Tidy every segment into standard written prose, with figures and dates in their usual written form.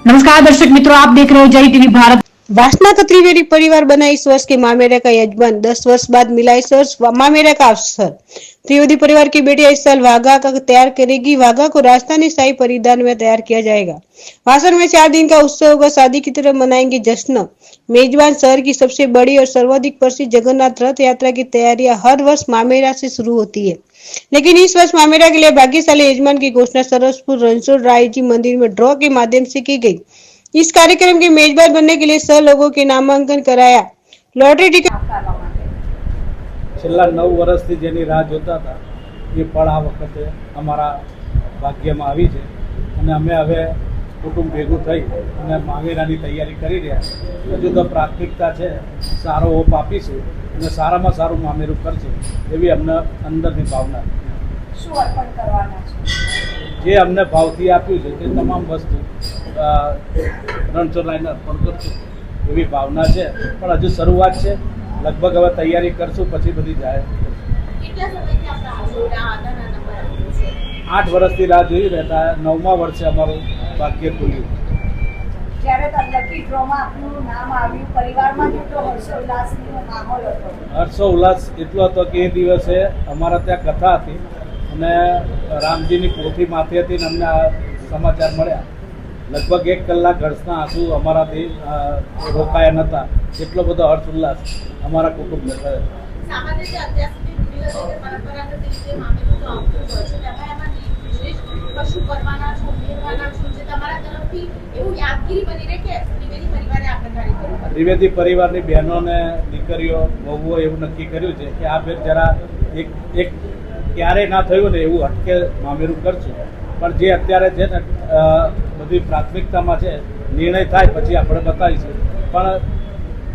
नमस्कार दर्शक मित्रों, आप देख रहे हो जय टीवी भारत। वासना का त्रिवेदी परिवार बना इस वर्ष के मामेरा का यजमान। 10 वर्ष बाद मिला इस वर्ष मामेरा का अवसर। त्रिवेदी परिवार की बेटियां इस साल वाघा का तैयार करेगी। वाघा को राजस्थानी शाही परिधान में तैयार किया जाएगा। वासर में 4 दिन का उत्सव होगा। शादी की तरह मनाएंगे जश्न। मेजबान शहर की सबसे बड़ी और सर्वाधिक प्रसिद्ध जगन्नाथ रथ यात्रा की तैयारियां हर वर्ष मामेरा से शुरू होती है, लेकिन इस वर्ष मामेरा के लिए भाग्यशाली यजमान की घोषणा सरसपुर रणछोड़ राय जी मंदिर में ड्रॉ के माध्यम से की गई। इस कार्यक्रम के मेजबान बनने के लिए 100 लोगों के नामांकन कराया। लॉटरी टिकट છેલ્લા 9 વર્ષથી જેની રાહ જોતા હતા એ પણ આ વખતે અમારા ભાગ્યમાં આવી છે અને અમે હવે કુટુંબ ભેગું થઈ અને મામેરાની તૈયારી કરી રહ્યા છીએ। હજુ તો પ્રાથમિકતા છે સારો ઓપ આપીશું અને સારામાં સારું મામેરું કરશું એવી અમને અંદરની ભાવના છે। શું અર્પણ કરવાના છે? જે અમને ભાવથી આપ્યું છે તે તમામ વસ્તુ રણછોડ લાઈને અર્પણ કરશું એવી ભાવના છે, પણ હજુ શરૂઆત છે। લગભગ હવે તૈયારી કરશું પછી બધી જાય। કેટલા સમયથી આપણે આના નંબર આપ્યો છે? 8 વર્ષથી રાહ જોઈ રહેતા 9મા વર્ષે અમારું ભાગ્ય ખુલ્યું। જ્યારે લકી ડ્રોમાં આપનું નામ આવ્યું, પરિવારમાં કેટલો હર્ષોલ્લાસનો માહોલ હતો? હર્ષોલ્લાસ એટલો હતો કે એ દિવસે અમારા ત્યાં કથા હતી અને રામજીની પોથી માથે હતી ને અમને આ સમાચાર મળ્યા। લગભગ 1 કલાક હર્ષના આંસુ અમારાથી રોકાયા નહોતા। એટલો બધો હર્ષ ઉલ્લાસ અમારા કુટુંબને થયો। સામાન્ય રીતે અત્યાર સુધી રૂઢિગત પરંપરાગત રીતે મામેરું તો આવતું હોય છે, તમે એમાં વિશેષ કશું કરવાના છો, ઉમેરવાના છો જે તમારા તરફથી એવું યાદગીરી બની રહે કે ત્રિવેદી પરિવારે આ પ્રકારે કર્યું? ત્રિવેદી પરિવારની બહેનોને દીકરીઓ વહુઓ એવું નક્કી કર્યું છે કે આ ફેર જરા એક ક્યારેય ના થયું ને એવું હટકે મામેરું કરશું, પણ જે અત્યારે છે ને બધી પ્રાથમિકતામાં છે, નિર્ણય થાય પછી આપણે બતાવીશું। પણ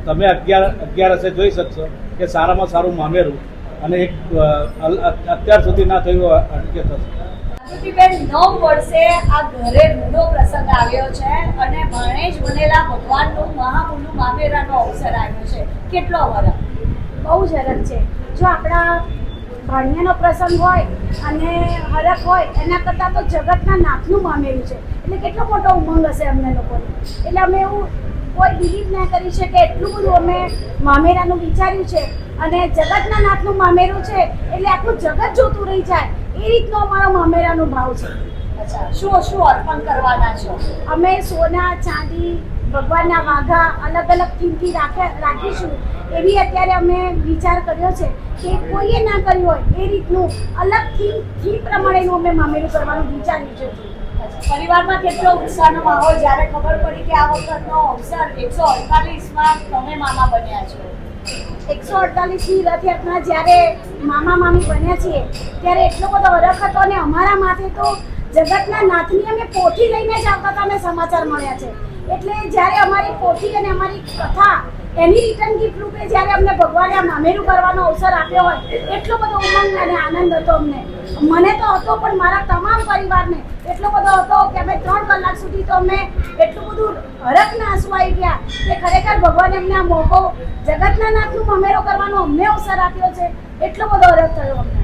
તમે 11 જોઈ શકશો કે સારામાં સારું મામેરું અને એક અત્યાર સુધી ના થયું અટકે થશે। બેન 9 વર્ષે આ ઘરે રૂડો પ્રસંગ આવ્યો છે અને ભણેજ બનેલા ભગવાનનું મહામૂલું મામેરાનો અવસર આવ્યો છે, કેટલો વરસ? બહુ જ હરખ છે। જો આપણા ભાણિયાનો પ્રસંગ હોય અને હરખ હોય એના કરતાં તો જગતના નાથનું મામેરું છે, એટલે કેટલો મોટો ઉમંગ હશે અમને લોકોને। એટલે અમે એવું કોઈ બિલીવ ના કરી શકે એટલું બધું અમે મામેરાનું વિચાર્યું છે અને જગતના નાથનું મામેરું છે એટલે આખું જગત જોતું રહી જાય એ રીતનો અમારો મામેરાનો ભાવ છે। અચ્છા, શું અર્પણ કરવાના છો? અમે સોના, ચાંદી, ભગવાનના વાઘા અલગ અલગ થીમથી રાખીશું એવી અત્યારે અમે વિચાર કર્યો છે કે કોઈએ ના કર્યું હોય એ રીતનું અલગ થીમ પ્રમાણેનું અમે મામેરું કરવાનું વિચાર્યું છે। પરિવારમાં કેટલો ઉત્સાહનો માહોલ જ્યારે ખબર પડી કે આ વખતનો અવસર 148માં તમે મામા બન્યા છો? 148મી રથયાત્રા જ્યારે મામા મામી બન્યા છીએ ત્યારે એટલો બધો હરખ હતો અને અમારા માથે તો જગતના નાથની અમે પોથી લઈને જ આવતા હતા, અમે સમાચાર મળ્યા છે। એટલે જ્યારે અમારી પોથી અને અમારી કથા એની રિટર્ન ગિફ્ટ રૂપે જ્યારે અમને ભગવાને આ મામેરું કરવાનો અવસર આપ્યો હોય એટલો બધો ઉમંગ અને આનંદ હતો અમને। મને તો હતો પણ મારા તમામ પરિવારને એટલો બધો હતો કે અમે 3 કલાક સુધી તો અમે એટલું બધું હરખના આંસુ આવી ગયા કે ખરેખર ભગવાને અમને આ મોકો જગતના નાથનું મામેરો કરવાનો અમને અવસર આપ્યો છે, એટલો બધો હરખ થયો અમને।